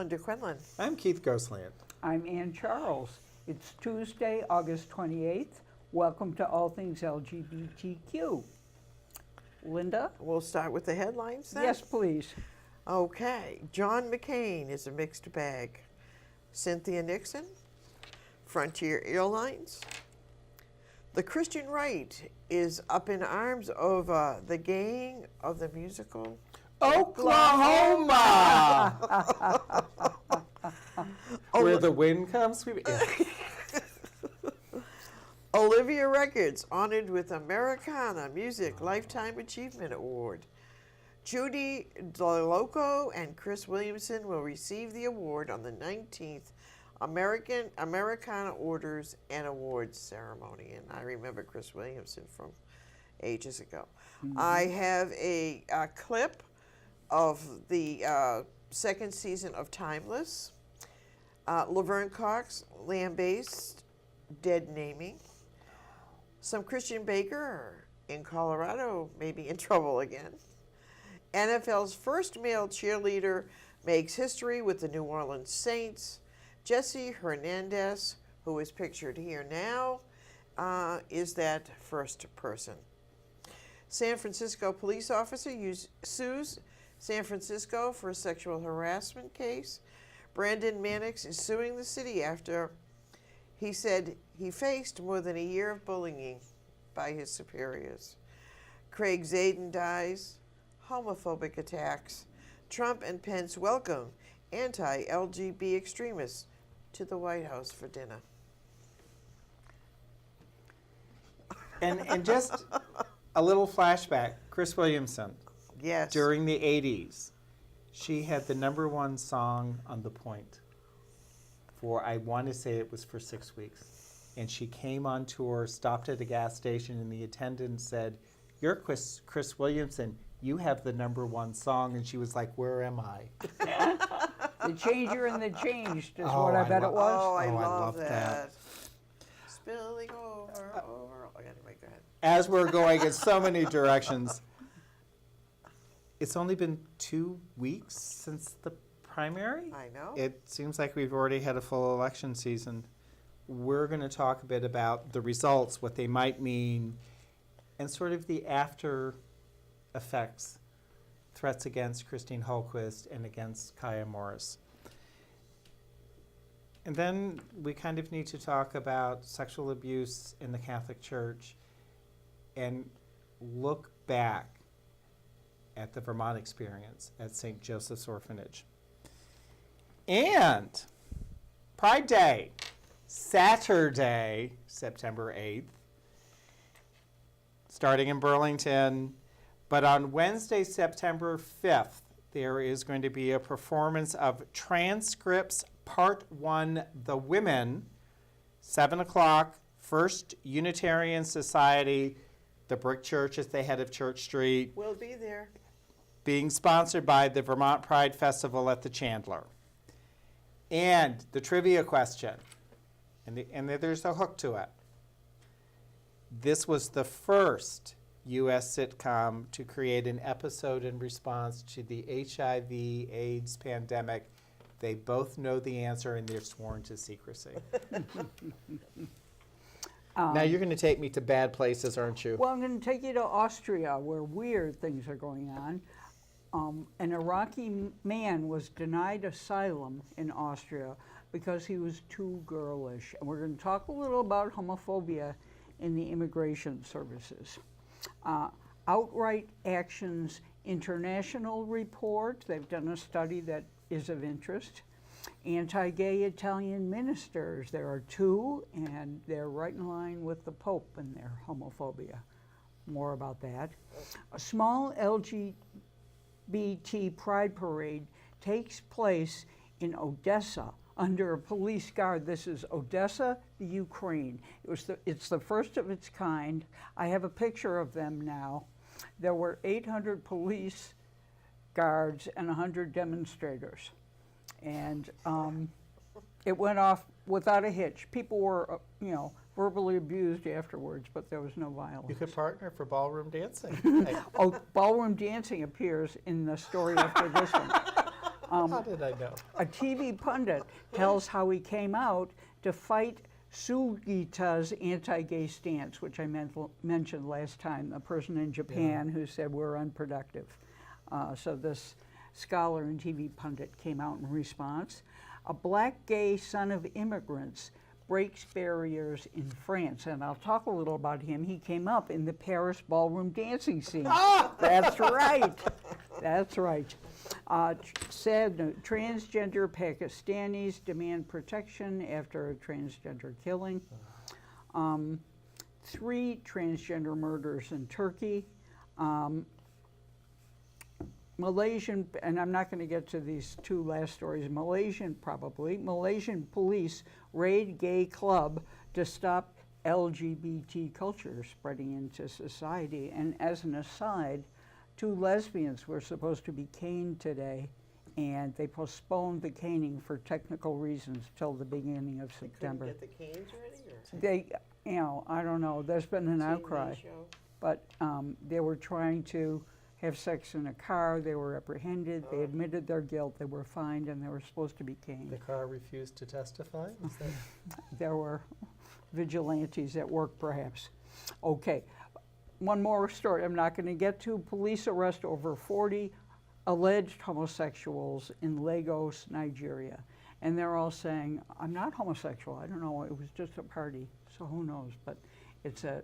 Linda Quinlan. I'm Keith Ghostland. I'm Ann Charles. It's Tuesday, August 28th. Welcome to All Things LGBTQ. Linda? We'll start with the headlines then. Yes, please. Okay. John McCain is a mixed bag. Cynthia Nixon, Frontier Airlines. The Christian right is up in arms over the gang of the musical Oklahoma! Where the wind comes sweeping. Olivia Records honored with Americana Music Lifetime Achievement Award. Judy DeLoco and Chris Williamson will receive the award on the 19th Americana Orders and Awards ceremony. And I remember Chris Williamson from ages ago. Mm-hmm. I have a clip of the second season of Timeless. Laverne Cox lambasted dead naming. Some Christian baker in Colorado may be in trouble again. NFL's first male cheerleader makes history with the New Orleans Saints. Jesse Hernandez, who is pictured here now, is that first person. San Francisco police officer sues San Francisco for a sexual harassment case. Brandon Mannix is suing the city after he said he faced more than a year of bullying by his superiors. Craig Zaiden dies. Homophobic attacks. Trump and Pence welcome anti-LGBT extremists to the White House for dinner. And just a little flashback. Chris Williamson. Yes. During the 80s, she had the #1 song on The Point for, I want to say it was for 6 weeks. And she came on tour, stopped at a gas station, and the attendant said, "You're Chris Williamson. You have the #1 song." And she was like, "Where am I?" The changer and the changed is what I bet it was. Oh, I I love love that. Spilling over. Anyway, go ahead. As we're going in so many directions, it's only been 2 weeks since the primary. I know. It seems like we've already had a full election season. We're going to talk a bit about the results, what they might mean, and sort of the after effects, threats against Christine Holquist and against Kaya Morris. And then we kind of need to talk about sexual abuse in the Catholic Church and look back at the Vermont experience at St. Joseph's Orphanage. And Pride Day, Saturday, September 8th, starting in Burlington. But on Wednesday, September 5th, there is going to be a performance of Transcripts Part 1, The Women, 7 o'clock, First Unitarian Society. The Brick Church is the head of Church Street. We'll be there. Being sponsored by the Vermont Pride Festival at the Chandler. And the trivia question, and there's a hook to it. This was the first U.S. sitcom to create an episode in response to the HIV/AIDS pandemic. They both know the answer and they're sworn to secrecy. Now you're going to take me to bad places, aren't you? Well, I'm going to take you to Austria, where weird things are going on. An Iraqi man was denied asylum in Austria because he was too girlish. And we're going to talk a little about homophobia in the immigration services. Outright Action's International Report, they've done a study that is of interest. Anti-gay Italian ministers, there are 2, and they're right in line with the Pope and their homophobia. More about that. A small LGBT pride parade takes place in Odessa under a police guard. This is Odessa, the Ukraine. It's the first of its kind. I have a picture of them now. There were 800 police guards and 100 demonstrators. And it went off without a hitch. People were, verbally abused afterwards, but there was no violence. You could partner for ballroom dancing. Oh, ballroom dancing appears in the story after this one. How did I know? A TV pundit tells how he came out to fight Sugita's anti-gay stance, which I mentioned last time, the person in Japan who said we're unproductive. So this scholar and TV pundit came out in response. A black gay son of immigrants breaks barriers in France. And I'll talk a little about him. He came up in the Paris ballroom dancing scene. That's right. That's right. Said transgender Pakistanis demand protection after a transgender killing. 3 transgender murders in Turkey. Malaysian, and I'm not going to get to these 2 last stories, Malaysian police raid gay club to stop LGBT culture spreading into society. And as an aside, 2 lesbians were supposed to be caned today, and they postponed the caning for technical reasons till the beginning of September. Couldn't get the canes ready? Or? They, I don't know, there's been an outcry, but they were trying to have sex in a car, they were apprehended, they admitted their guilt, they were fined, and they were supposed to be caned. The car refused to testify? Is that... There were vigilantes at work, perhaps. Okay, one more story I'm not going to get to. Police arrest over 40 alleged homosexuals in Lagos, Nigeria. And they're all saying, I'm not homosexual, I don't know, it was just a party, so who knows, but it's a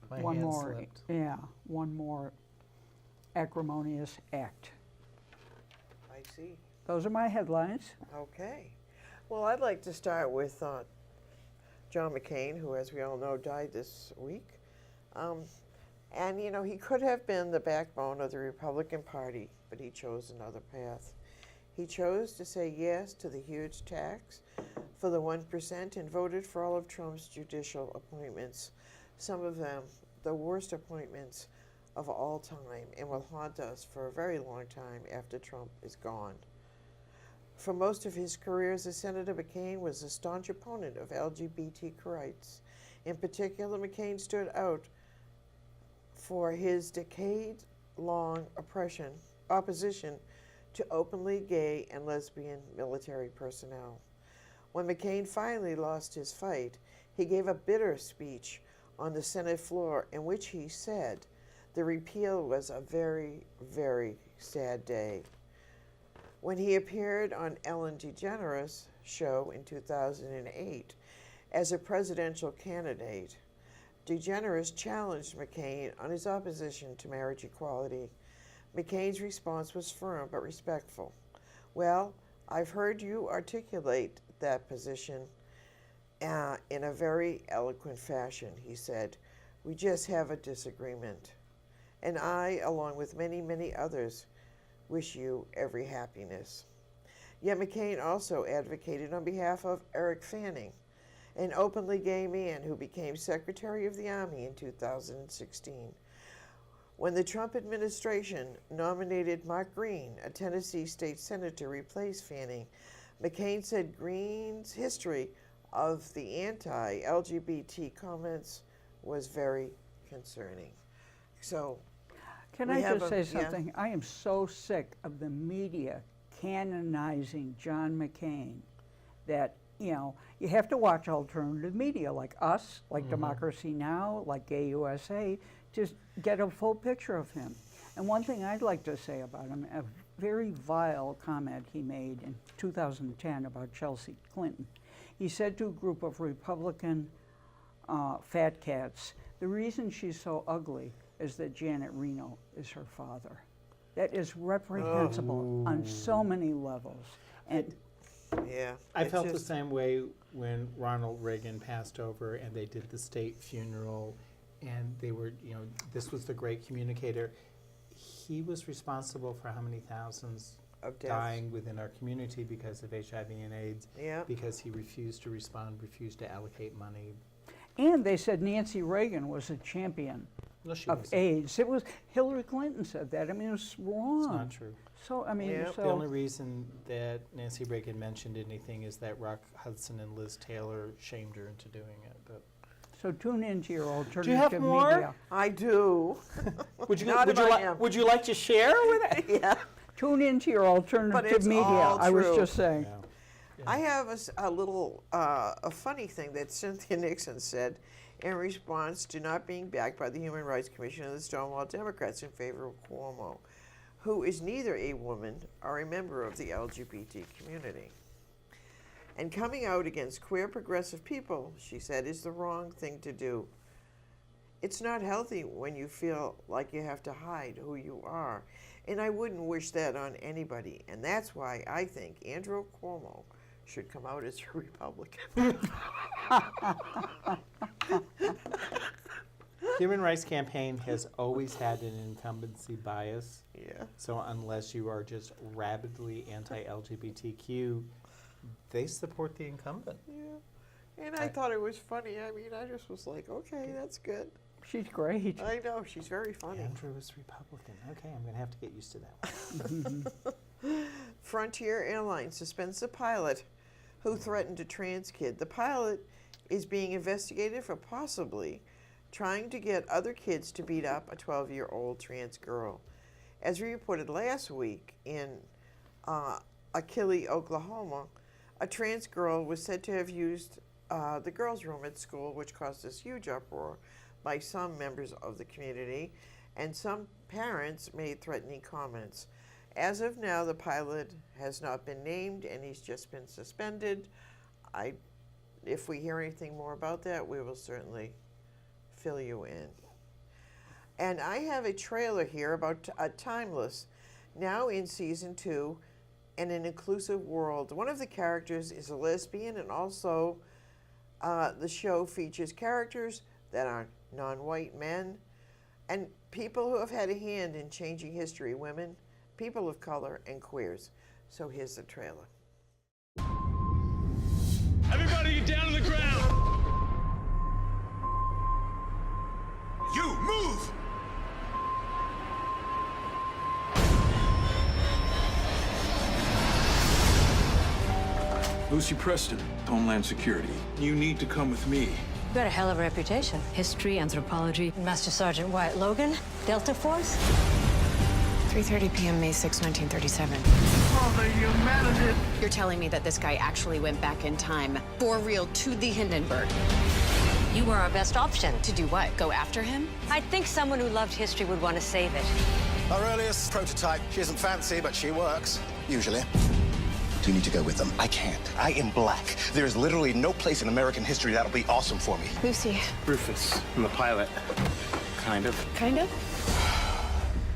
one more acrimonious act. I see. Those are my headlines. Okay. Well, I'd like to start with John McCain, who, as we all know, died this week. And, you know, he could have been the backbone of the Republican Party, but he chose another path. He chose to say yes to the huge tax for the 1% and voted for all of Trump's judicial appointments, some of them the worst appointments of all time, and will haunt us for a very long time after Trump is gone. For most of his career as a senator, McCain was a staunch opponent of LGBTQ rights. In particular, McCain stood out for his decade-long opposition to openly gay and lesbian military personnel. When McCain finally lost his fight, he gave a bitter speech on the Senate floor in which he said, the repeal was a very, very sad day. When he appeared on Ellen DeGeneres' show in 2008 as a presidential candidate, DeGeneres challenged McCain on his opposition to marriage equality. McCain's response was firm but respectful. Well, I've heard you articulate that position in a very eloquent fashion, he said. We just have a disagreement. And I, along with many, many others, wish you every happiness. Yet McCain also advocated on behalf of Eric Fanning, an openly gay man who became Secretary of the Army in 2016. When the Trump administration nominated Mark Green, a Tennessee state senator, to replace Fanning, McCain said Green's history of the anti-LGBT comments was very concerning. So, can I just say something? I am so sick of the media canonizing John McCain that, you know, you have to watch alternative media like us, like Democracy Now!, like Gay USA, to get a full picture of him. And one thing I'd like to say about him, a very vile comment he made in 2010 about Chelsea Clinton. He said to a group of Republican fat cats, the reason she's so ugly is that Janet Reno is her father. That is reprehensible on so many levels. And yeah, I felt the same way when Ronald Reagan passed over and they did the state funeral and they were, you know, this was the great communicator. He was responsible for how many thousands of deaths dying within our community because of HIV and AIDS, yeah, because he refused to respond, refused to allocate money. And they said Nancy Reagan was a champion of AIDS. It was Hillary Clinton said that. I mean, it was wrong. It's not true. So I mean, Yeah. so The only reason that Nancy Reagan mentioned anything is that Rock Hudson and Liz Taylor shamed her into doing it. But so tune into your alternative Do you have more? media. I do. would you Not would if you I like am. would you like to share with it? Yeah. Tune into your alternative it's media. all I was true. just saying. Yeah. I have a little a funny thing that Cynthia Nixon said in response to not being backed by the Human Rights Commission and the Stonewall Democrats in favor of Cuomo, who is neither a woman or a member of the LGBT community. And coming out against queer progressive people, she said, is the wrong thing to do. It's not healthy when you feel like you have to hide who you are. And I wouldn't wish that on anybody. And that's why I think Andrew Cuomo should come out as a Republican. Human Rights Campaign has always had an incumbency bias. Yeah. So unless you are just rabidly anti-LGBTQ, they support the incumbent. Yeah. And I thought it was funny. I mean, I just was like, okay, that's good. She's great. I know, she's very funny. Andrew is Republican. Okay, I'm going to have to get used to that one. Frontier Airlines suspends the pilot who threatened a trans kid. The pilot is being investigated for possibly trying to get other kids to beat up a 12-year-old trans girl. As we reported last week in Achille, Oklahoma, a trans girl was said to have used the girls' room at school, which caused this huge uproar by some members of the community, and some parents made threatening comments. As of now, the pilot has not been named, and he's just been suspended. If we hear anything more about that, we will certainly fill you in. And I have a trailer here about Timeless, now in season 2, and an inclusive world. One of the characters is a lesbian, and also the show features characters that are non-white men and people who have had a hand in changing history, women, people of color, and queers. So here's the trailer. Everybody get down on the ground! You, move! Lucy Preston, Homeland Security. You need to come with me. You got a hell of a reputation. History, anthropology. Master Sergeant Wyatt Logan, Delta Force. 3:30 p.m. May 6, 1937. Oh, the humanity! You're telling me that this guy actually went back in time, for real, to the Hindenburg. You were our best option. To do what? Go after him? I think someone who loved history would want to save it. Our earliest prototype. She isn't fancy, but she works. Usually. Do you need to go with them? I can't. I am black. There's literally no place in American history that'll be awesome for me. Lucy. Rufus, I'm the pilot. Kind of. Kind of?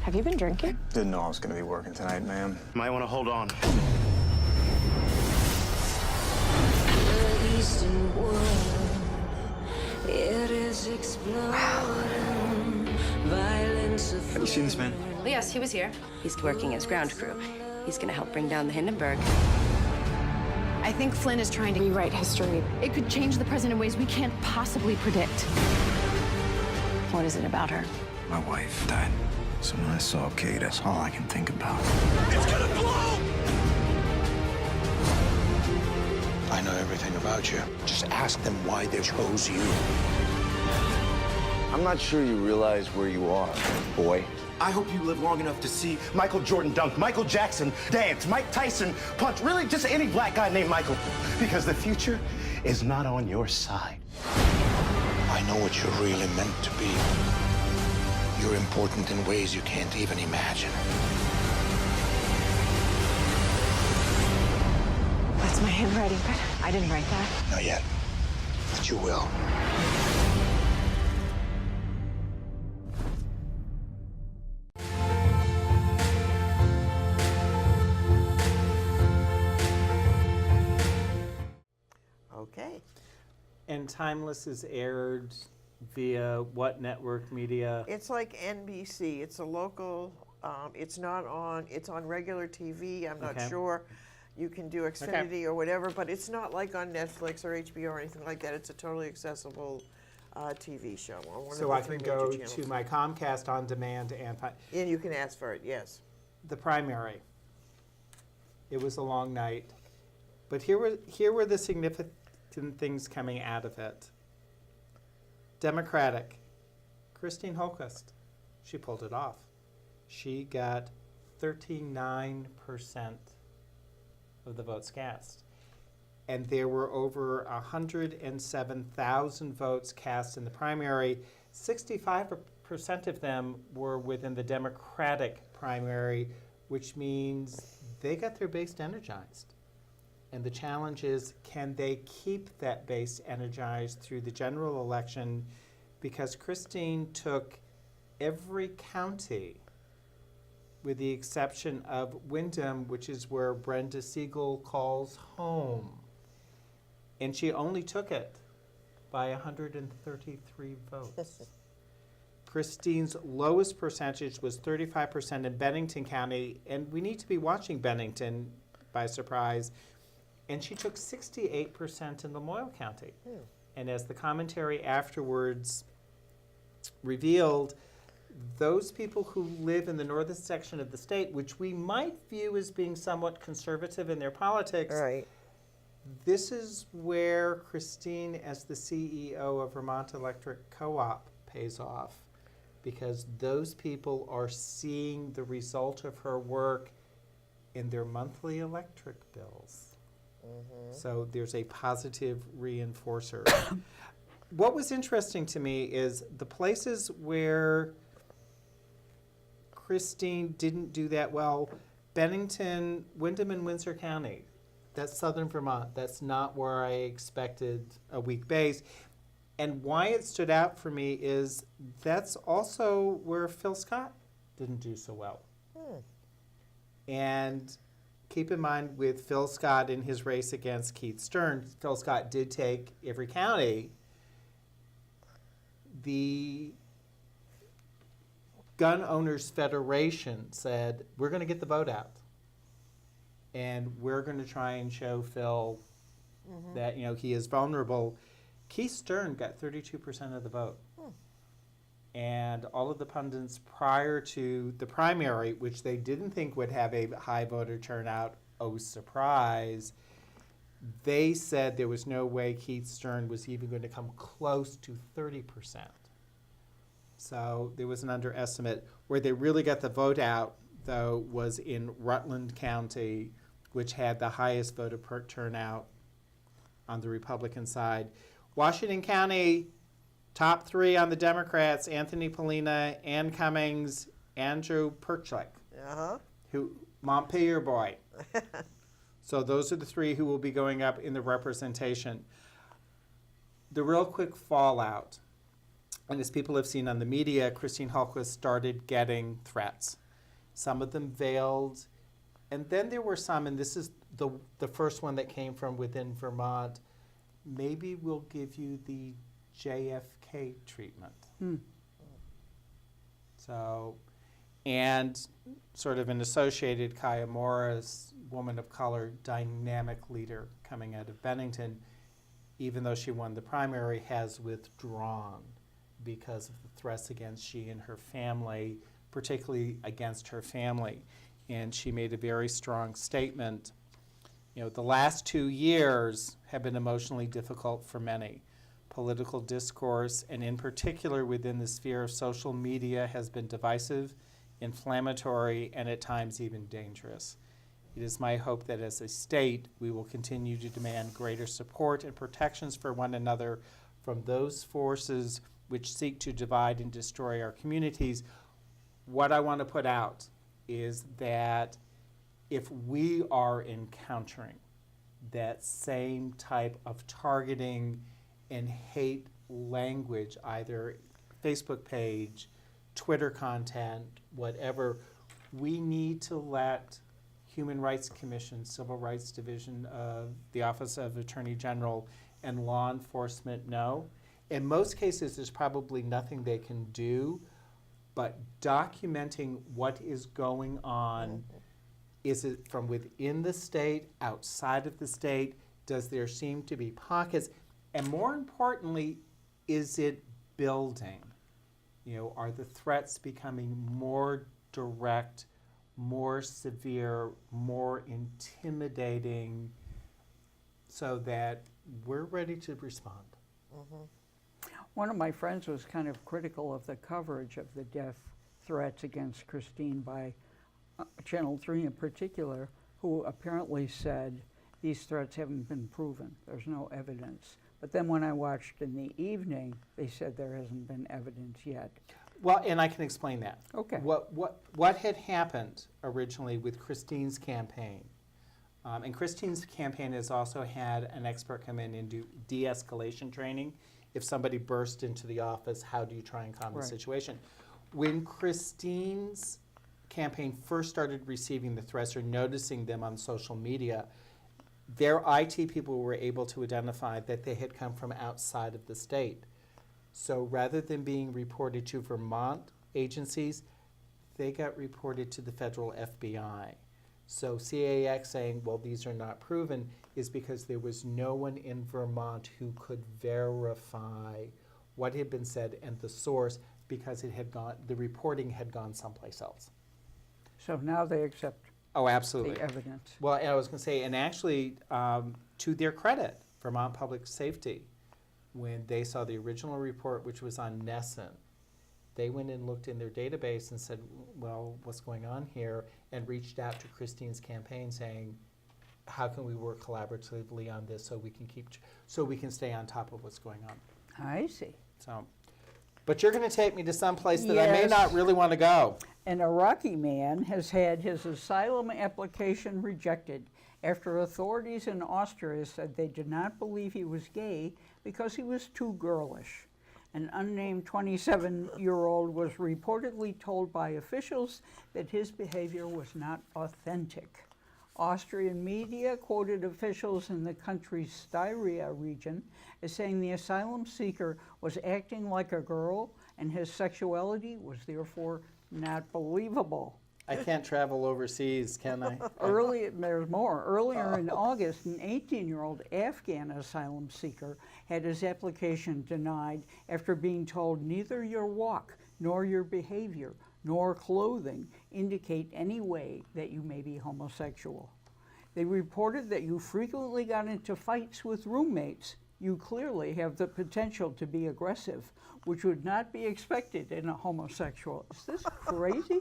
Have you been drinking? Didn't know I was going to be working tonight, ma'am. Might want to hold on. Have you seen this man? Yes, he was here. He's working as ground crew. He's gonna help bring down the Hindenburg. I think Flynn is trying to rewrite history. It could change the present in ways we can't possibly predict. What is it about her? My wife died. So when I saw Kate, that's all I can think about. It's gonna blow! I know everything about you. Just ask them why they chose you. I'm not sure you realize where you are, boy. I hope you live long enough to see Michael Jordan dunk, Michael Jackson dance, Mike Tyson punch, really just any black guy named Michael. Because the future is not on your side. I know what you're really meant to be. You're important in ways you can't even imagine. That's my handwriting, but I didn't write that. Not yet, but you will. Okay. And Timeless is aired via what network media? It's like NBC. It's a local, it's not on, it's on regular TV. I'm not Okay. sure. You can do Xfinity or whatever, but it's not like on Netflix or HBO or anything like that. It's a totally accessible TV show. On one So of the I three can go major channels. to my Comcast on demand and And you can ask for it, yes. the primary. It was a long night, but here were the significant things coming out of it. Democratic, Christine Holquist, she pulled it off. She got 39% of the votes cast. And there were over 107,000 votes cast in the primary. 65% of them were within the Democratic primary, which means they got their base energized. And the challenge is, can they keep that base energized through the general election? Because Christine took every county, with the exception of Windham, which is where Brenda Siegel calls home. And she only took it by 133 votes. Christine's lowest percentage was 35% in Bennington County, and we need to be watching Bennington by surprise. And she took 68% in Lamoille County. And as the commentary afterwards revealed, those people who live in the northern section of the state, which we might view as being somewhat conservative in their politics, Right. this is where Christine, as the CEO of Vermont Electric Co-op, pays off, because those people are seeing the result of her work in their monthly electric bills. So there's a positive reinforcer. What was interesting to me is the places where Christine didn't do that well: Bennington, Windham, and Windsor County. That's southern Vermont. That's not where I expected a weak base. And why it stood out for me is that's also where Phil Scott didn't do so well. And keep in mind, with Phil Scott in his race against Keith Stern, Phil Scott did take every county. The Gun Owners Federation said, we're going to get the vote out. And we're going to try and show Phil that, you know, he is vulnerable. Keith Stern got 32% of the vote. And all of the pundits prior to the primary, which they didn't think would have a high voter turnout, oh surprise, they said there was no way Keith Stern was even going to come close to 30%. So there was an underestimate. Where they really got the vote out, though, was in Rutland County, which had the highest voter turnout on the Republican side. Washington County, top three on the Democrats: Anthony Polina, Ann Cummings, Andrew Perchlik, who Montpelier boy. So those are the three who will be going up in the representation. The real quick fallout, and as people have seen on the media, Christine Hallquist started getting threats. Some of them veiled, and then there were some, and this is the first one that came from within Vermont: maybe we'll give you the JFK treatment. So, and sort of an associated Kaya Morris, woman of color, dynamic leader coming out of Bennington, even though she won the primary, has withdrawn because of the threats against she and her family, particularly against her family. And she made a very strong statement. You know, the last 2 years have been emotionally difficult for many. Political discourse, and in particular within the sphere of social media, has been divisive, inflammatory, and at times even dangerous. It is my hope that as a state, we will continue to demand greater support and protections for one another from those forces which seek to divide and destroy our communities. What I want to put out is that if we are encountering that same type of targeting and hate language, either Facebook page, Twitter content, whatever, we need to let Human Rights Commission, Civil Rights Division of the Office of Attorney General, and law enforcement know. In most cases, there's probably nothing they can do, but documenting what is going on. Is it from within the state, outside of the state? Does there seem to be pockets? And more importantly, is it building? You know, are the threats becoming more direct, more severe, more intimidating, so that we're ready to respond? One of my friends was kind of critical of the coverage of the death threats against Christine by Channel 3 in particular, who apparently said these threats haven't been proven. There's no evidence. But then when I watched in the evening, they said there hasn't been evidence yet. Well, and I can explain that. Okay. What had happened originally with Christine's campaign, and Christine's campaign has also had an expert come in and do de-escalation training. If somebody burst into the office, how do you try and calm the Right. situation? When Christine's campaign first started receiving the threats or noticing them on social media, their IT people were able to identify that they had come from outside of the state. So rather than being reported to Vermont agencies, they got reported to the federal FBI. So CAX saying, well, these are not proven, is because there was no one in Vermont who could verify what had been said and the source, because it had gone, the reporting had gone someplace else. So now they accept Oh, absolutely. the evidence. Well, and I was going to say, and actually, to their credit, Vermont Public Safety, when they saw the original report, which was on Nesson, they went and looked in their database and said, well, what's going on here? And reached out to Christine's campaign saying, how can we work collaboratively on this so we can so we can stay on top of what's going on? I see. So, but you're going to take me to some place that I may Yes. not really want to go. An Iraqi man has had his asylum application rejected after authorities in Austria said they did not believe he was gay because he was too girlish. An unnamed 27-year-old was reportedly told by officials that his behavior was not authentic. Austrian media quoted officials in the country's Styria region as saying the asylum seeker was acting like a girl and his sexuality was therefore not believable. I can't travel overseas, can I? There's more. Earlier in August, an 18-year-old Afghan asylum seeker had his application denied after being told neither your walk nor your behavior nor clothing indicate any way that you may be homosexual. They reported that you frequently got into fights with roommates. You clearly have the potential to be aggressive, which would not be expected in a homosexual. Is this crazy?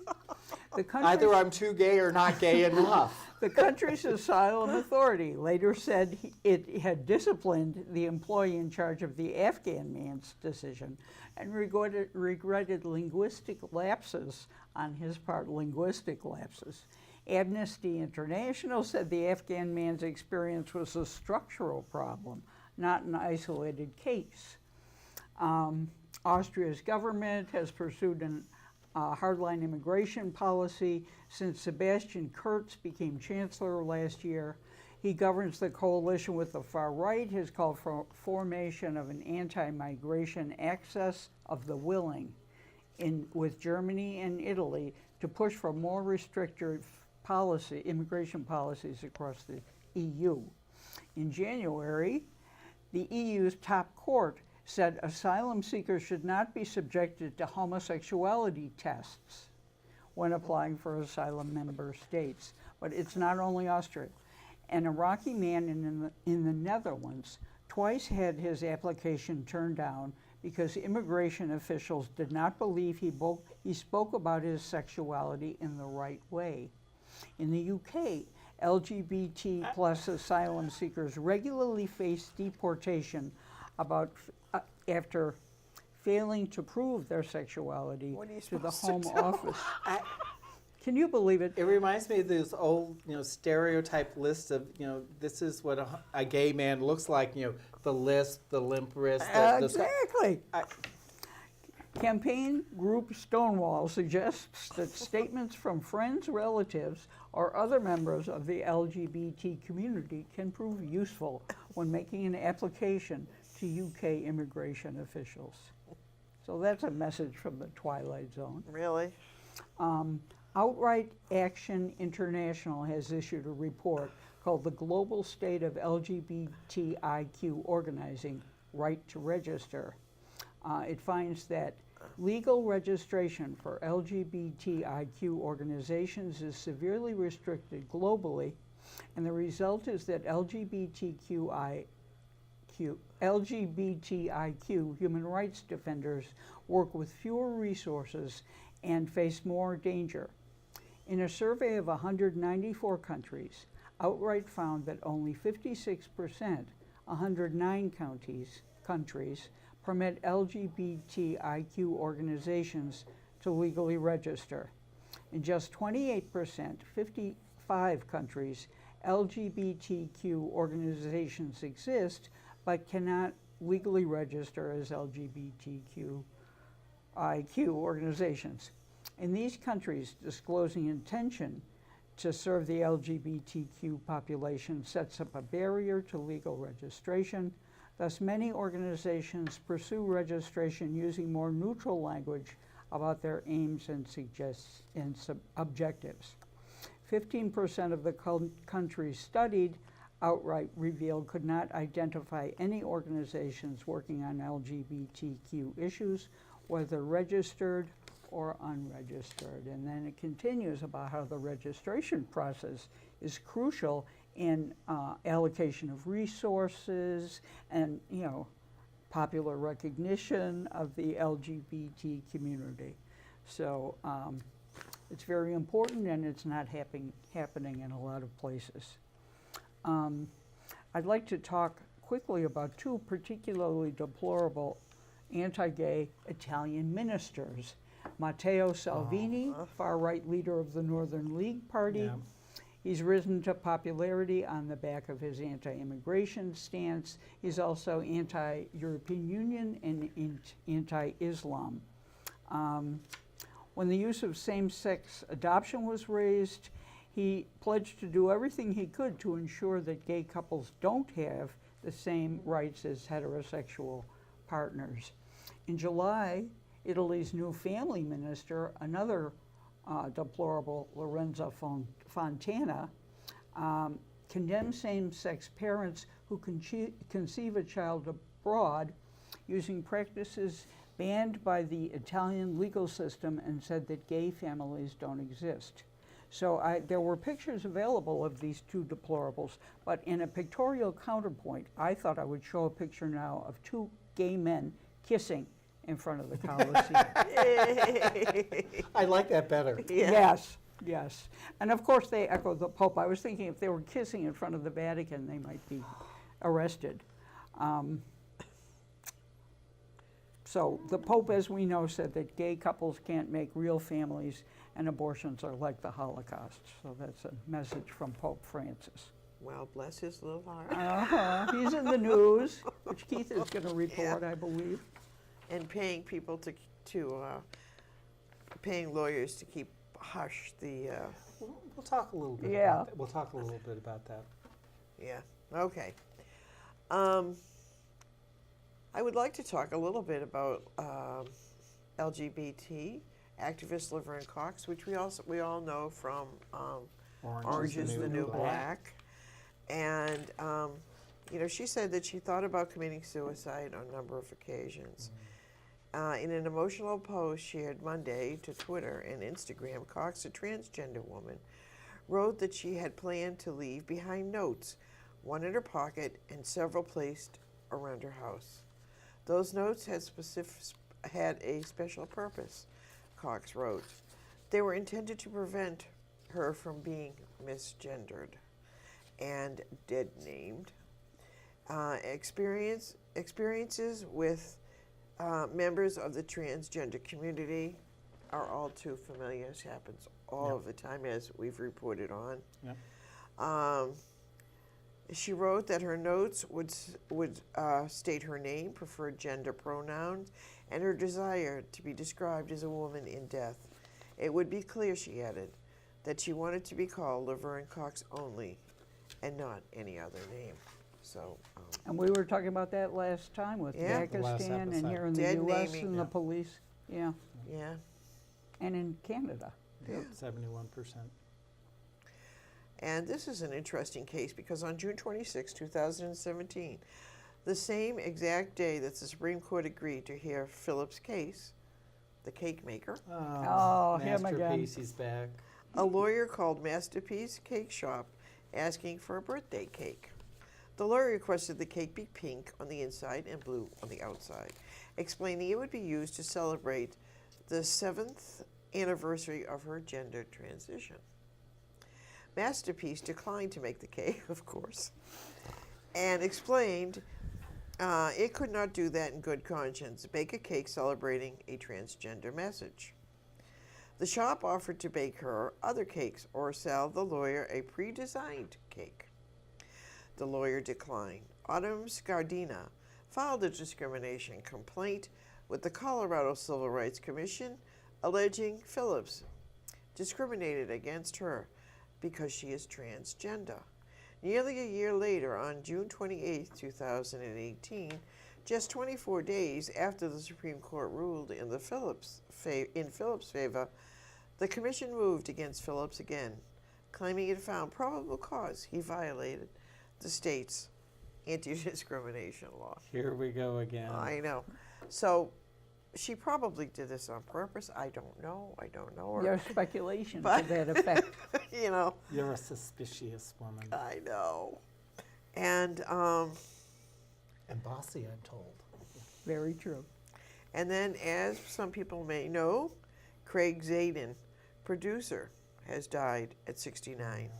Either I'm too gay or not gay enough. The country's asylum authority later said it had disciplined the employee in charge of the Afghan man's decision and regretted linguistic lapses on his part, Amnesty International said the Afghan man's experience was a structural problem, not an isolated case. Austria's government has pursued an hardline immigration policy since Sebastian Kurz became chancellor last year. He governs the coalition with the far right, has called for formation of an anti-migration axis of the willing with Germany and Italy to push for more restrictive immigration policies across the EU. In January, the EU's top court said asylum seekers should not be subjected to homosexuality tests when applying for asylum member states. But it's not only Austria. An Iraqi man in the Netherlands twice had his application turned down because immigration officials did not believe he spoke about his sexuality in the right way. In the UK, LGBT plus asylum seekers regularly face deportation after failing to prove their sexuality to the Home Office. Can you believe it? It reminds me of those old, stereotype lists of, this is what a gay man looks like, the lisp, the limp wrist. Exactly. Campaign group Stonewall suggests that statements from friends, relatives, or other members of the LGBT community can prove useful when making an application to UK immigration officials. So that's a message from the Twilight Zone. Really? Outright Action International has issued a report called The Global State of LGBTIQ Organizing, Right to Register. It finds that legal registration for LGBTIQ organizations is severely restricted globally, and the result is that LGBTIQ human rights defenders work with fewer resources and face more danger. In a survey of 194 countries, Outright found that only 56%, 109 countries, permit LGBTIQ organizations to legally register. In just 28%, 55 countries, LGBTQ organizations exist but cannot legally register as LGBTQIQ organizations. In these countries, disclosing intention to serve the LGBTQ population sets up a barrier to legal registration. Thus, many organizations pursue registration using more neutral language about their aims and objectives. 15% of the countries studied outright revealed could not identify any organizations working on LGBTQ issues, whether registered or unregistered. And then it continues about how the registration process is crucial in allocation of resources and, popular recognition of the LGBT community. So it's very important, and it's not happening in a lot of places. I'd like to talk quickly about two particularly deplorable anti-gay Italian ministers. Matteo Salvini, far-right leader of the Northern League Party. Yeah. He's risen to popularity on the back of his anti-immigration stance. He's also anti-European Union and anti-Islam. When the use of same-sex adoption was raised, he pledged to do everything he could to ensure that gay couples don't have the same rights as heterosexual partners. In July, Italy's new family minister, another deplorable Lorenzo Fontana, condemned same-sex parents who conceive a child abroad using practices banned by the Italian legal system, and said that gay families don't exist. So there were pictures available of these two deplorables, but in a pictorial counterpoint, I thought I would show a picture now of two gay men kissing in front of the Colosseum. I like that better. Yeah. Yes. And of course they echo the Pope. I was thinking if they were kissing in front of the Vatican, they might be arrested. So the Pope, as we know, said that gay couples can't make real families and abortions are like the Holocaust. So that's a message from Pope Francis. Well, bless his little heart. He's in the news, which Keith is going to report, I believe. And paying people to paying lawyers to keep hush the. We'll talk a little bit. Yeah. About that. We'll talk a little bit about that. Yeah. Okay. I would like to talk a little bit about LGBT activist Laverne Cox, which we all know from Orange is the New Black. And she said that she thought about committing suicide on a number of occasions. In an emotional post shared Monday to Twitter and Instagram, Cox, a transgender woman, wrote that she had planned to leave behind notes, one in her pocket and several placed around her house. Those notes had a special purpose, Cox wrote. They were intended to prevent her from being misgendered and dead-named. Experiences with members of the transgender community are all too familiar. This happens all of the time, as we've reported on. Yep. She wrote that her notes would state her name, preferred gender pronouns, and her desire to be described as a woman in death. It would be clear, she added, that she wanted to be called Laverne Cox only and not any other name. So. And we were talking about that last time with Pakistan and here in the U.S. and the police. Yeah. Yeah. And in Canada. Yeah. 71%. And this is an interesting case because on June 26, 2017, the same exact day that the Supreme Court agreed to hear Philip's case, the cake maker, him again. Masterpiece, he's back. a lawyer called Masterpiece Cake Shop asking for a birthday cake. The lawyer requested the cake be pink on the inside and blue on the outside, explaining it would be used to celebrate the 7th anniversary of her gender transition. Masterpiece declined to make the cake, of course, and explained it could not do that in good conscience, bake a cake celebrating a transgender message. The shop offered to bake her other cakes or sell the lawyer a pre-designed cake. The lawyer declined. Autumn Scardina filed a discrimination complaint with the Colorado Civil Rights Commission, alleging Phillips discriminated against her because she is transgender. Nearly a year later, on June 28, 2018, just 24 days after the Supreme Court ruled in Phillips' favor, the commission moved against Phillips again, claiming it found probable cause he violated the state's anti-discrimination law. Here we go again. I know. So she probably did this on purpose. I don't know her. There's speculation But- to that effect. You know, You're a suspicious woman. I know. And And bossy, I'm told. Very true. and then, as some people may know, Craig Zadan, producer, has died at 69.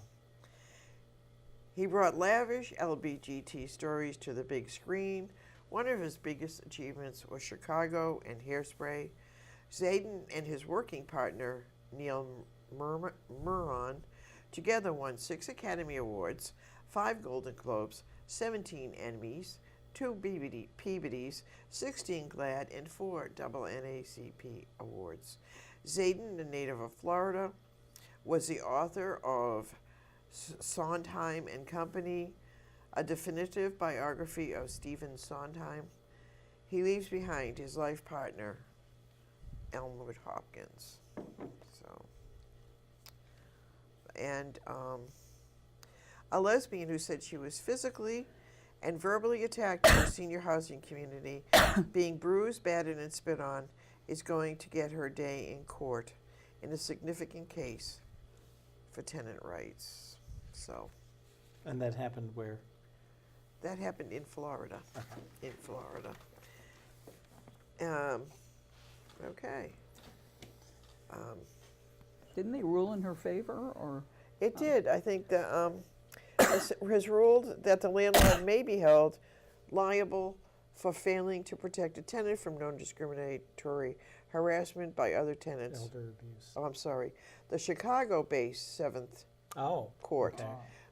He brought lavish LGBT stories to the big screen. One of his biggest achievements was Chicago and Hairspray. Zadan and his working partner, Neil Muron, together won 6 Academy Awards, 5 Golden Globes, 17 Emmys, 2 Peabodys, 16 GLAAD, and 4 double NAACP awards. Zadan, a native of Florida, was the author of Sondheim and Company, a definitive biography of Stephen Sondheim. He leaves behind his life partner, Elmwood Hopkins. So, and a lesbian who said she was physically and verbally attacked in her senior housing community, being bruised, battered, and spit on, is going to get her day in court in a significant case for tenant rights. So And that happened where? that happened in Florida. In Florida. Okay. Didn't they rule in her favor, or? It did. I think the has ruled that the landlord may be held liable for failing to protect a tenant from non-discriminatory harassment by other tenants. Elder abuse. Oh, I'm sorry. The Chicago-based Seventh Oh. Court, Okay.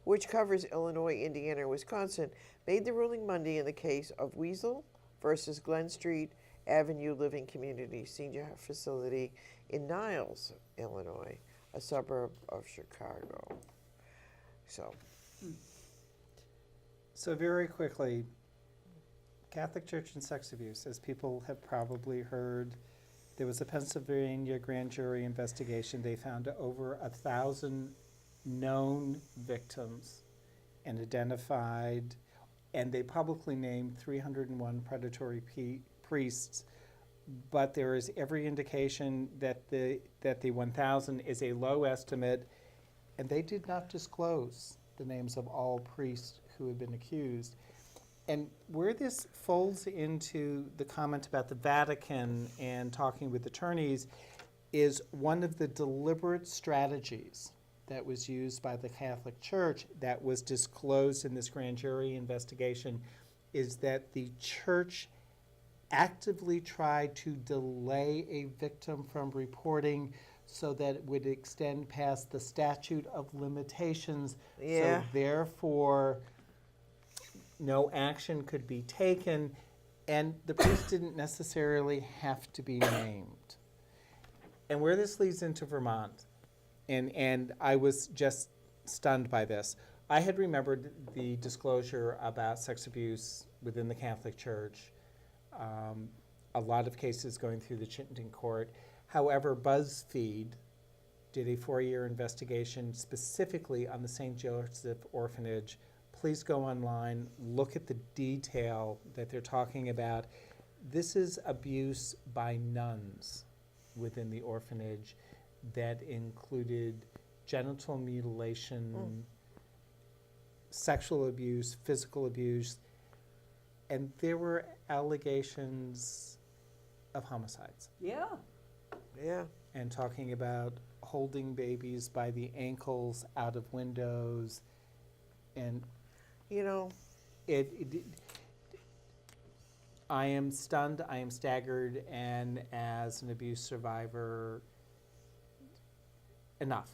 which covers Illinois, Indiana, and Wisconsin, made the ruling Monday in the case of Weasel versus Glen Street Avenue Living Community Senior Facility in Niles, Illinois, a suburb of Chicago. So very quickly, Catholic Church and sex abuse, as people have probably heard, there was a Pennsylvania grand jury investigation. They found over 1,000 known victims and identified, and they publicly named 301 predatory priests. But there is every indication that the 1,000 is a low estimate, and they did not disclose the names of all priests who had been accused. And where this folds into the comment about the Vatican and talking with attorneys is one of the deliberate strategies that was used by the Catholic Church that was disclosed in this grand jury investigation is that the church actively tried to delay a victim from reporting so that it would extend past the statute of limitations. Yeah. So therefore, no action could be taken, and the priest didn't necessarily have to be named. And where this leads into Vermont, and I was just stunned by this. I had remembered the disclosure about sex abuse within the Catholic Church, a lot of cases going through the Chittenden Court. However, BuzzFeed did a 4-year investigation specifically on the St. Joseph Orphanage. Please go online, look at the detail that they're talking about. This is abuse by nuns within the orphanage that included genital mutilation, sexual abuse, physical abuse, and there were allegations of homicides. Yeah. Yeah. and talking about holding babies by the ankles out of windows, and You know, I am stunned, I am staggered, and as an abuse survivor, enough.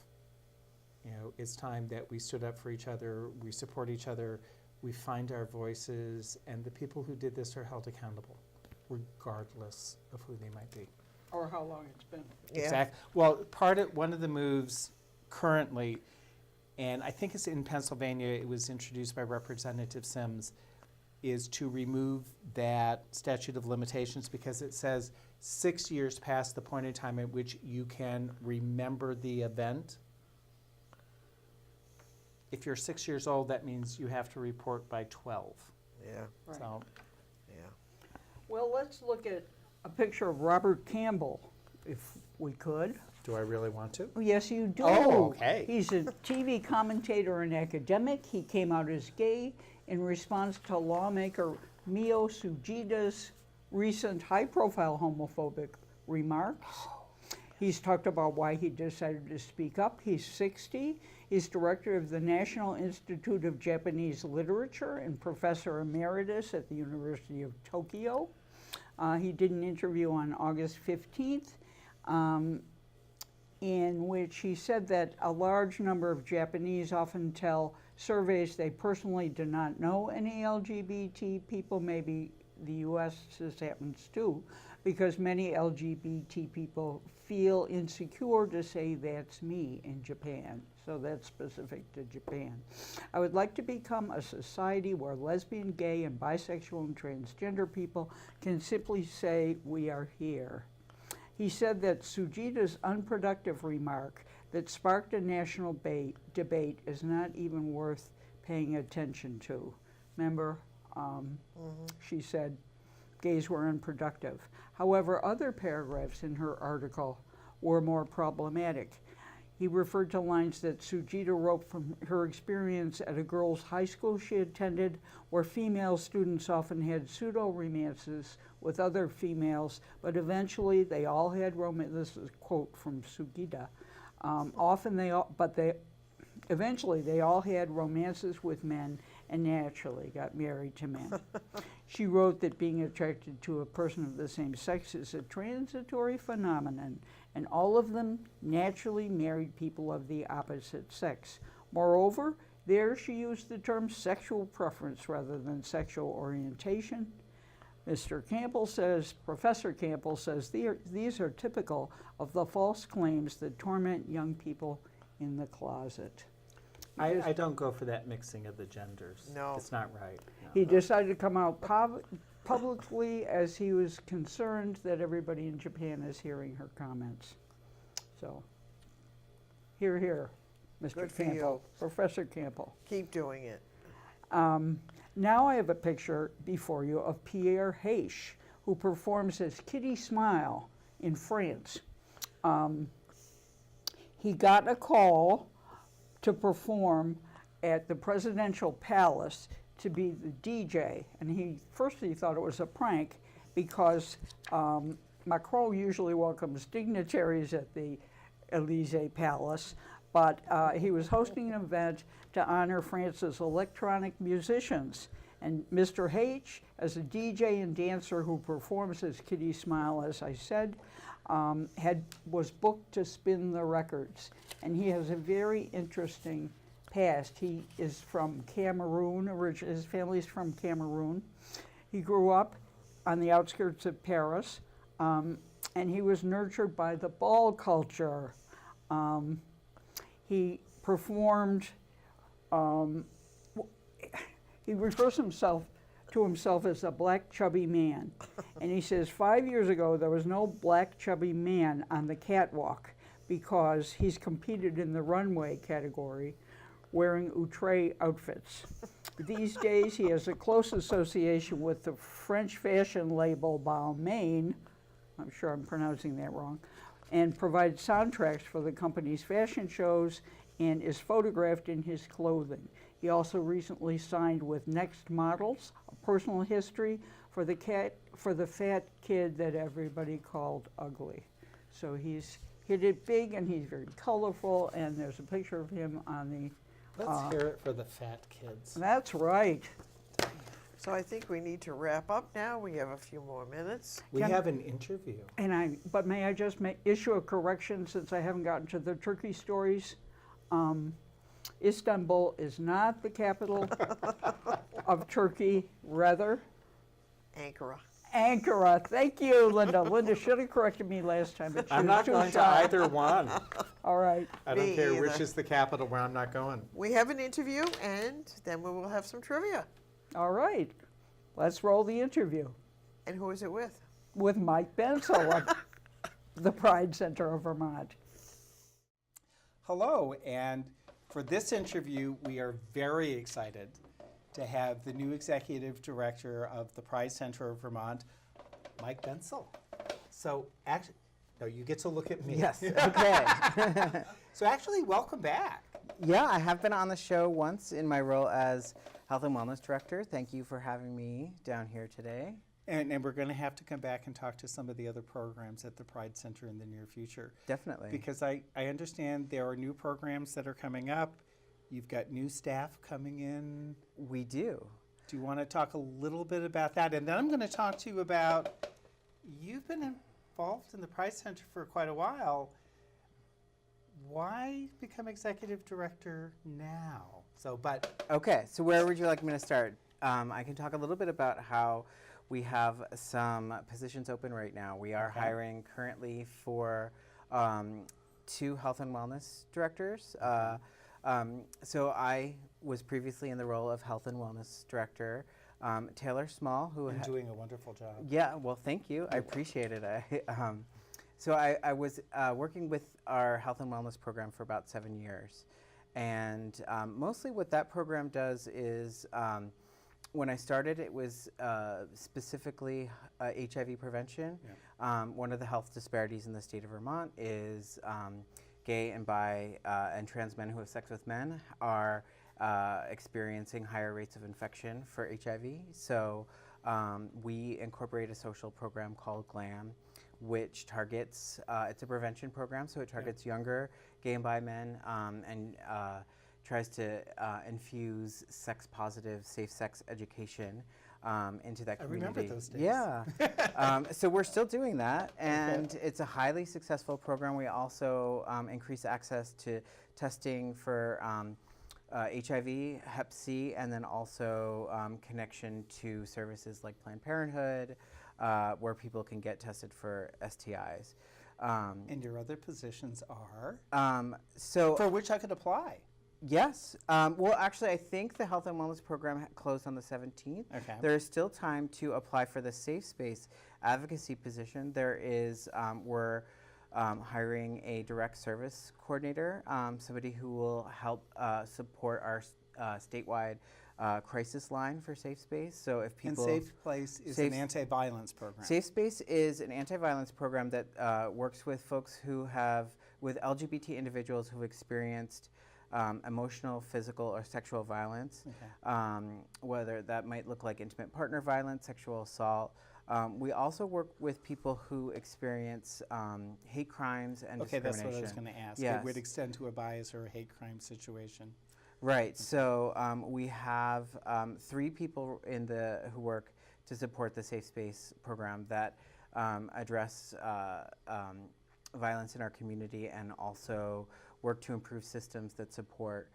You know, it's time that we stood up for each other, we support each other, we find our voices, and the people who did this are held accountable, regardless of who they might be. Or how long it's been. yeah. Exactly. Well, one of the moves currently, and I think it's in Pennsylvania, it was introduced by Representative Sims, is to remove that statute of limitations because it says 6 years past the point in time at which you can remember the event. If you're 6 years old, that means you have to report by 12. Yeah. Right. So, Yeah. Well, let's look at a picture of Robert Campbell, if we could. do I really want to? Oh, yes, you do. Oh, okay. He's a TV commentator and academic. He came out as gay in response to lawmaker Mio Sugita's recent high-profile homophobic remarks. He's talked about why he decided to speak up. He's 60. He's director of the National Institute of Japanese Literature and professor emeritus at the University of Tokyo. He did an interview on August 15th in which he said that a large number of Japanese often tell surveys they personally do not know any LGBT people. Maybe the U.S. this happens too, because many LGBT people feel insecure to say that's me in Japan. So that's specific to Japan. I would like to become a society where lesbian, gay, and bisexual and transgender people can simply say we are here. He said that Sugita's unproductive remark that sparked a national debate is not even worth paying attention to. Remember, she said gays were unproductive. However, other paragraphs in her article were more problematic. He referred to lines that Sugita wrote from her experience at a girls' high school she attended, where female students often had pseudo-romances with other females, but eventually they all had romance. This is a quote from Sugita. Eventually they all had romances with men and naturally got married to men. She wrote that being attracted to a person of the same sex is a transitory phenomenon, and all of them naturally married people of the opposite sex. Moreover, there she used the term sexual preference rather than sexual orientation. Mr. Campbell says, Professor Campbell says, these are typical of the false claims that torment young people in the closet. I don't go for that mixing of the genders. No. It's not right. No. He decided to come out publicly as he was concerned that everybody in Japan is hearing her comments. So, hear, hear, Mr. Good for Campbell, you. Professor Campbell. Keep doing it. Now I have a picture before you of Pierre Heche, who performs as Kitty Smile in France. He got a call to perform at the presidential palace to be the DJ, and he thought it was a prank because Macron usually welcomes dignitaries at the Élysée Palace, but he was hosting an event to honor France's electronic musicians. And Mr. H, as a DJ and dancer who performs as Kitty Smile, as I said, was booked to spin the records. And he has a very interesting past. He is from Cameroon, his family's from Cameroon. He grew up on the outskirts of Paris, and he was nurtured by the ball culture. He performed, he refers to himself as a black chubby man. And he says 5 years ago there was no black chubby man on the catwalk because he's competed in the runway category wearing outre outfits. These days he has a close association with the French fashion label Balmain, I'm sure I'm pronouncing that wrong, and provides soundtracks for the company's fashion shows and is photographed in his clothing. He also recently signed with Next Models, a personal history for the fat kid that everybody called ugly. So he's hit it big, and he's very colorful, and there's a picture of him on the... Let's hear it for the fat kids. That's right. So I think we need to wrap up now. We have a few more minutes. We have an interview. But may I just issue a correction since I haven't gotten to the turkey stories? Istanbul is not the capital of Turkey, rather. Ankara. Ankara. Thank you, Linda. Linda should have corrected me last time, but she I'm was not too going to shy. either one. All right. I don't Me care which either. is the capital where I'm not going. We have an interview, and then we will have some trivia. All right. Let's roll the interview And who is it with? with Mike Bensel of the Pride Center of Vermont. Hello, and for this interview, we are very excited to have the new executive director of the Pride Center of Vermont, Mike Bensel. So actually, no, you get to look at me. Yes, okay. So actually, welcome back. Yeah, I have been on the show once in my role as Health and Wellness Director. Thank you for having me down here today. And we're going to have to come back and talk to some of the other programs at the Pride Center in the near future. Definitely. Because I understand there are new programs that are coming up. You've got new staff coming in. We do. Do you want to talk a little bit about that? And then I'm going to talk to you about, you've been involved in the Pride Center for quite a while. Why become executive director now? Okay, so where would you like me to start? I can talk a little bit about how we have some positions open right now. We are hiring currently for 2 health and wellness directors. So I was previously in the role of health and wellness director. Taylor Small, who You're doing a wonderful job. Yeah, well, thank you. I appreciate it. So I was working with our health and wellness program for about 7 years. And mostly what that program does is, when I started, it was specifically HIV prevention. Yeah. One of the health disparities in the state of Vermont is gay and bi and trans men who have sex with men are experiencing higher rates of infection for HIV. So we incorporate a social program called GLAM, which targets, it's a prevention program, so it targets younger gay and bi men and tries to infuse sex-positive, safe sex education into that community. I remember those days. Yeah. So we're still doing that, and it's a highly successful program. We also increase access to testing for HIV, Hep C, and then also connection to services like Planned Parenthood, where people can get tested for STIs. And your other positions are? So for which I could apply. Yes. Well, actually, I think the health and wellness program closed on the 17th. Okay. There is still time to apply for the safe space advocacy position. There is, we're hiring a direct service coordinator, somebody who will help support our statewide crisis line for safe space. So if people... And Safe Place is an anti-violence program. Safe Space is an anti-violence program that works with folks who have, with LGBT individuals who've experienced emotional, physical, or sexual violence, whether that might look like intimate partner violence, sexual assault. We also work with people who experience hate crimes and discrimination. Okay, that's what I was going to ask. Yes. It would extend to a bias or a hate crime situation. Right. So we have 3 people who work to support the Safe Space program that address violence in our community and also work to improve systems that support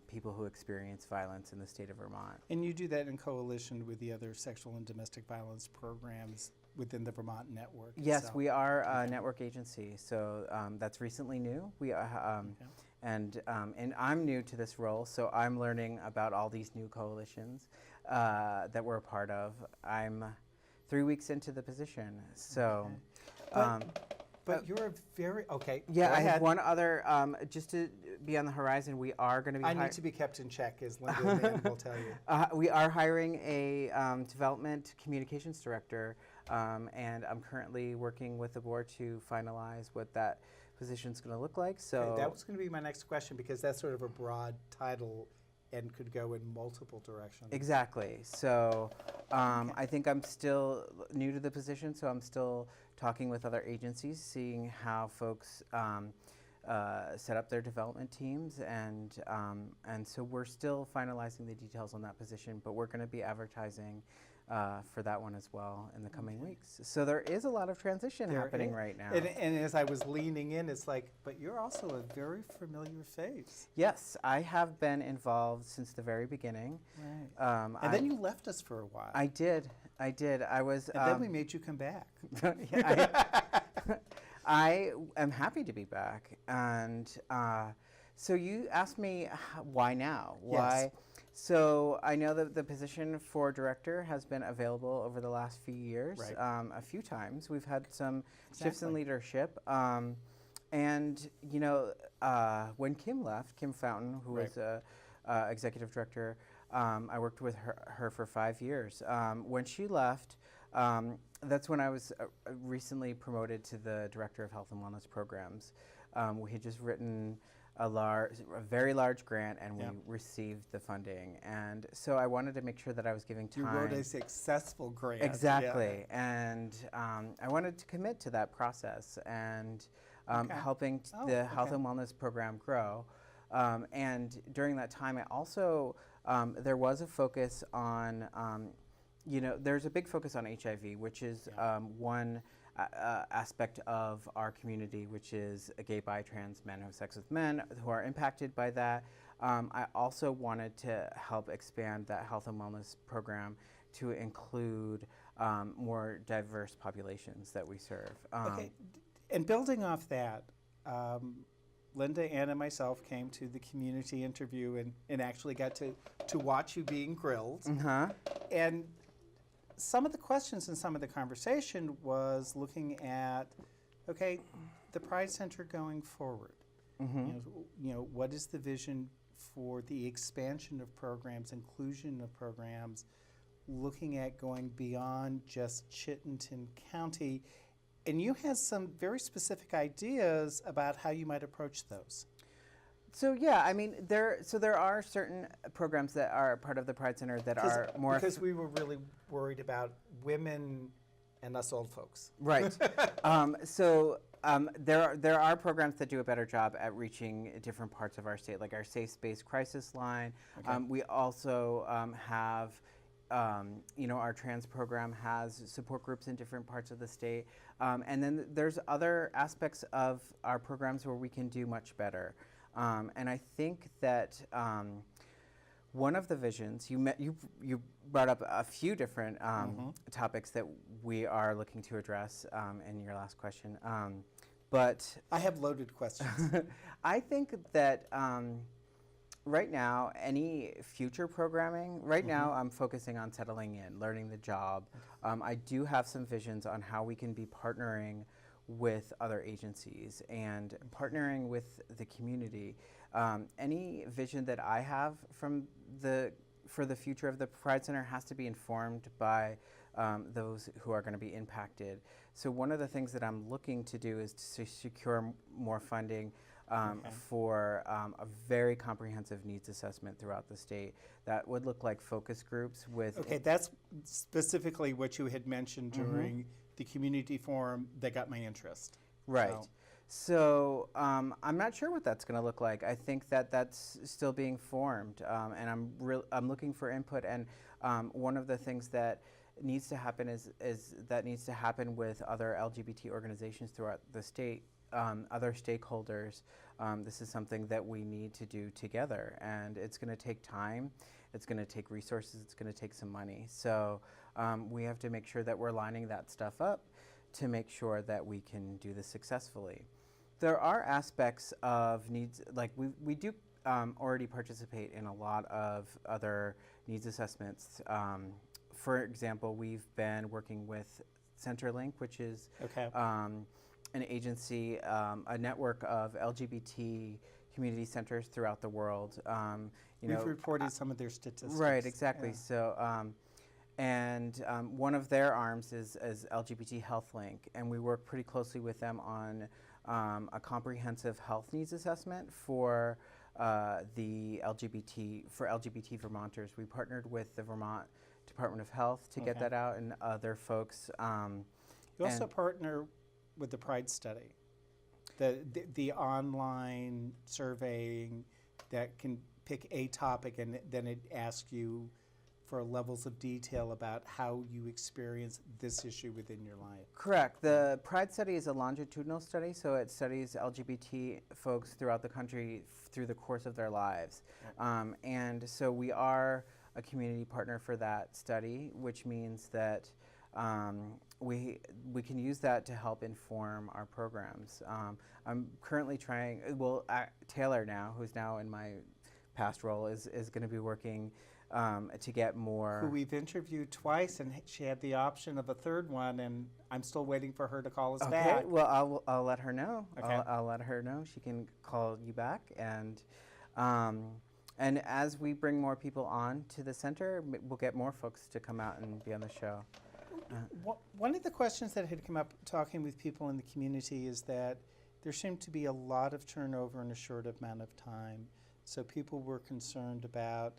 people who experience violence in the state of Vermont. And you do that in coalition with the other sexual and domestic violence programs within the Vermont network Yes, itself. we are a network agency, so that's recently new. We and I'm new to this role, so I'm learning about all these new coalitions that we're a part of. I'm 3 weeks into the position, so. But you're a very, Yeah, go I ahead. have one other, just to be on the horizon, we are going to be I need to be kept in check, as Linda and Dan will tell you. we are hiring a development communications director, and I'm currently working with the board to finalize what that position's going to look like. So Okay, that was going to be my next question, because that's sort of a broad title and could go in multiple directions. Exactly. So I think I'm still new to the position, so I'm still talking with other agencies, seeing how folks set up their development teams, and so we're still finalizing the details on that position, but we're going to be advertising for that one as well in the coming weeks. So there is a lot of transition happening right now. And as I was leaning in, it's like, but you're also a very familiar face. Yes, I have been involved since the very beginning. Right. And then you left us for a while. I did. I was. And then we made you come back. I am happy to be back. And so you asked me why now? Why? Yes. So I know that the position for director has been available over the last few years, Right. A few times. We've had some shifts in leadership. And, you know, when Kim left, Kim Fountain, who was executive director, I worked with her for 5 years. When she left, that's when I was recently promoted to the director of health and wellness programs. We had just written a very large grant, and we received the funding. And so I wanted to make sure that I was giving time. You wrote a successful grant. Exactly. Yeah. And I wanted to commit to that process and helping the health and wellness program grow. And during that time, I also, there was a focus on, you know, there's a big focus on HIV, which is one aspect of our community, which is gay, bi, trans men who have sex with men who are impacted by that. I also wanted to help expand that health and wellness program to include more diverse populations that we serve. Okay, and building off that, Linda, Ann, and myself came to the community interview and actually got to watch you being grilled. And some of the questions and some of the conversation was looking at, okay, the Pride Center going forward. You know, what is the vision for the expansion of programs, inclusion of programs, looking at going beyond just Chittenden County? And you had some very specific ideas about how you might approach those. So yeah, I mean, there are certain programs that are part of the Pride Center that are more because we were really worried about women and us old folks. Right. There are programs that do a better job at reaching different parts of our state, like our Safe Space Crisis Line. We also have, you know, our trans program has support groups in different parts of the state. And then there's other aspects of our programs where we can do much better. And I think that one of the visions, you brought up a few different topics that we are looking to address in your last question. But I have loaded questions. I think that right now, any future programming, now I'm focusing on settling in, learning the job. I do have some visions on how we can be partnering with other agencies and partnering with the community. Any vision that I have for the future of the Pride Center has to be informed by those who are going to be impacted. So one of the things that I'm looking to do is to secure more funding for a very comprehensive needs assessment throughout the state. That would look like focus groups with... Okay, that's specifically what you had mentioned during the community forum that got my interest. Right. So I'm not sure what that's going to look like. I think that that's still being formed, and I'm looking for input. And one of the things that needs to happen is that needs to happen with other LGBT organizations throughout the state, other stakeholders. This is something that we need to do together, and it's going to take time. It's going to take resources. It's going to take some money. So we have to make sure that we're lining that stuff up to make sure that we can do this successfully. There are aspects of needs, like we do already participate in a lot of other needs assessments. For example, we've been working with Centerlink, which is an agency, a network of LGBT community centers throughout the world. We've reported some of their statistics. Right, exactly. Yeah. So, and one of their arms is LGBT Health Link, and we work pretty closely with them on a comprehensive health needs assessment for the LGBT Vermonters. We partnered with the Vermont Department of Health to get Okay. that out, and other folks. You also partner with the Pride Study, the online surveying that can pick a topic and then it asks you for levels of detail about how you experience this issue within your life. Correct. The Pride Study is a longitudinal study, so it studies LGBT folks throughout the country through the course of their lives. And so we are a community partner for that study, which means that we can use that to help inform our programs. I'm currently trying, Taylor now, who's now in my past role, is going to be working to get more. Who we've interviewed twice, and she had the option of a third one, and I'm still waiting for her to call us back. Okay, well, I'll let her know. Okay. I'll let her know. She can call you back, and as we bring more people on to the center, we'll get more folks to come out and be on the show. One of the questions that had come up talking with people in the community is that there seemed to be a lot of turnover in a short amount of time. So people were concerned about,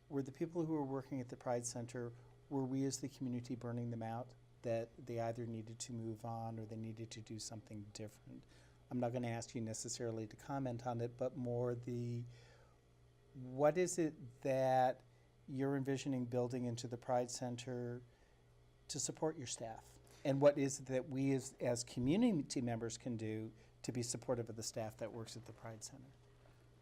were the people who were working at the Pride Center, were we as the community burning them out? That they either needed to move on or they needed to do something different? I'm not going to ask you necessarily to comment on it, but more what is it that you're envisioning building into the Pride Center to support your staff? And what is it that we as community members can do to be supportive of the staff that works at the Pride Center?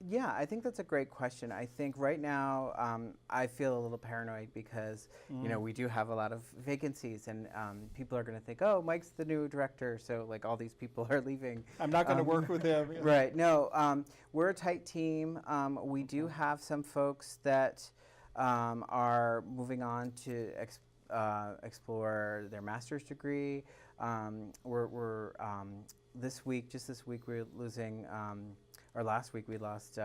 Yeah, I think that's a great question. I think right now I feel a little paranoid because we do have a lot of vacancies, and people are going to think, oh, Mike's the new director, so like all these people are leaving. I'm not going to work with him. Right. No, we're a tight team. We do have some folks that are moving on to explore their master's degree. We're this week, we're losing. Or last week we lost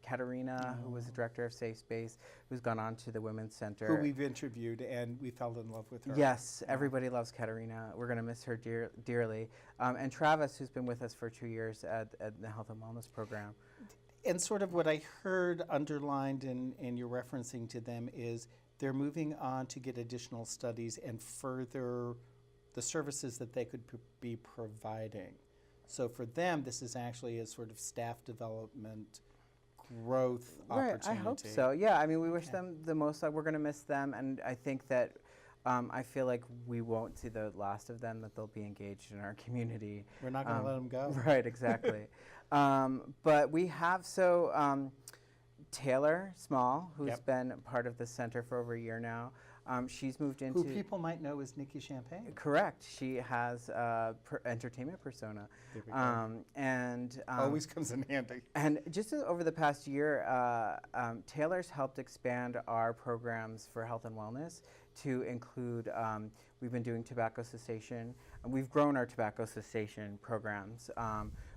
Katerina, who was the director of Safe Space, who's gone on to the Women's Center. Who we've interviewed, and we fell in love with her. Yes, everybody loves Katerina. We're going to miss her dearly. And Travis, who's been with us for 2 years at the Health and Wellness Program. And sort of what I heard underlined in your referencing to them is they're moving on to get additional studies and further the services that they could be providing. So for them, this is actually a sort of staff development growth opportunity. I hope so. Yeah, I mean, we wish them the most luck. We're going to miss them, and I think that I feel like we won't see the last of them, that they'll be engaged in our community. We're not going to let them go. Right, exactly. But we have, Taylor Small, who's been part of the center for over a year now. She's moved into... Who people might know as Nikki Champagne. Correct. She has a entertainment persona. Always comes in handy. And just over the past year, Taylor's helped expand our programs for health and wellness to include, we've been doing tobacco cessation, and we've grown our tobacco cessation programs.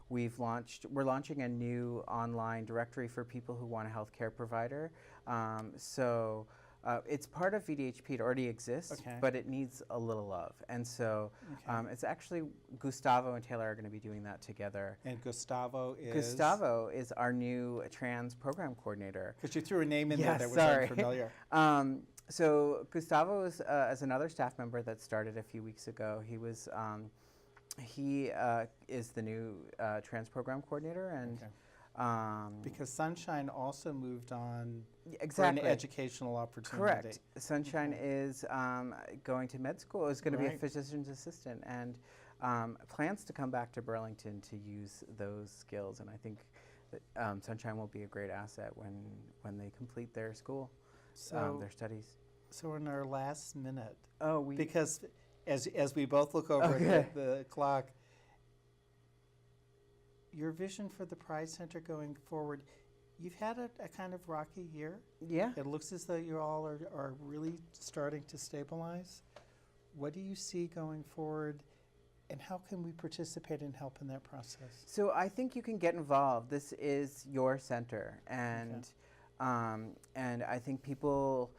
We're launching a new online directory for people who want a healthcare provider. It's part of VDHP. It already exists, but it needs a little love. And so it's actually Gustavo and Taylor are going to be doing that together. And Gustavo is? Gustavo is our new trans program coordinator. Because you threw a name in there that was unfamiliar. So Gustavo is another staff member that started a few weeks ago. He is the new trans program coordinator, and because Sunshine also moved on for an educational opportunity. Correct. Sunshine is going to med school. Is going to be a physician's assistant, and plans to come back to Burlington to use those skills. And I think that Sunshine will be a great asset when they complete their school, their studies. So in our last minute, because as we both look over at the clock, your vision for the Pride Center going forward, you've had a kind of rocky year. Yeah. It looks as though you all are really starting to stabilize. What do you see going forward, and how can we participate and help in that process? So I think you can get involved. This is your center, and I think people...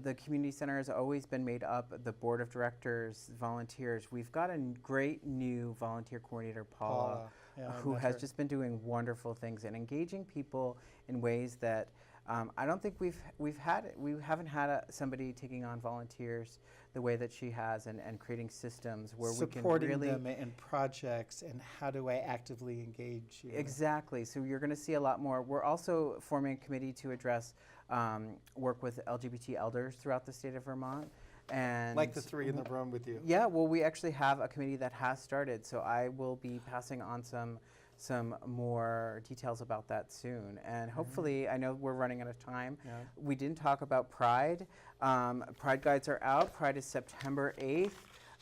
the community center has always been made up of the board of directors, volunteers. We've got a great new volunteer coordinator, Paula. Yeah, I who met has her. just been doing wonderful things and engaging people in ways that I don't think we haven't had somebody taking on volunteers the way that she has, and creating systems where Supporting we can really them in projects, and how do I actively engage you? Exactly. So you're going to see a lot more. We're also forming a committee to address work with LGBT elders throughout the state of Vermont. And Like the three in the room with you. yeah, well, we actually have a committee that has started, so I will be passing on some more details about that soon. And hopefully, I know we're running out of time. Yeah. We didn't talk about Pride. Pride guides are out. Pride is September 8th.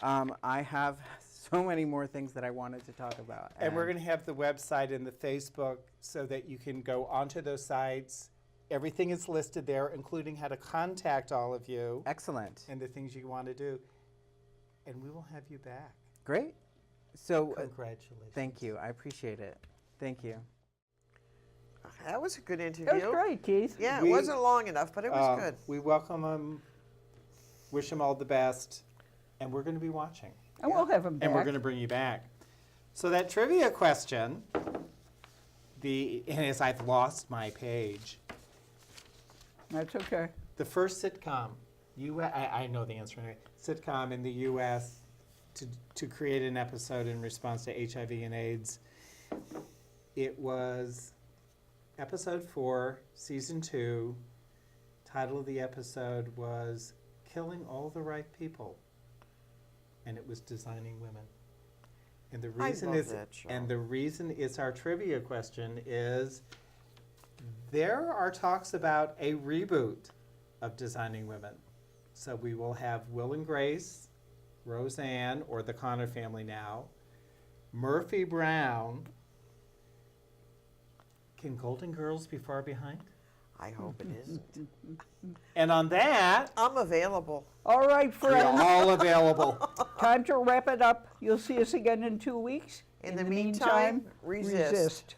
I have so many more things that I wanted to talk about. And we're going to have the website and the Facebook so that you can go onto those sites. Everything is listed there, including how to contact all of you. Excellent. And the things you want to do. And we will have you back. Great. So Congratulations. thank you. I appreciate it. Thank you. That was a good interview. That was great, Keith. Yeah, We- it wasn't long enough, but it was good. We welcome them, wish them all the best, and we're going to be watching. And we'll have him back. And we're going to bring you back. So that trivia question, and as I've lost my page, That's okay. the first sitcom, I know the answer anyway, sitcom in the U.S. to create an episode in response to HIV and AIDS, it was episode 4, season 2. Title of the episode was Killing All the Right People, and it was Designing Women. And the reason love that show. and the reason it's our trivia question is there are talks about a reboot of Designing Women. So we will have Will and Grace, Roseanne, or the Connor family now, Murphy Brown. Can Golden Girls be far behind? I hope it isn't. And on that, I'm available. All right, we're friends. all available. Time to wrap it up. You'll see us again in 2 weeks. In the meantime, resist. resist.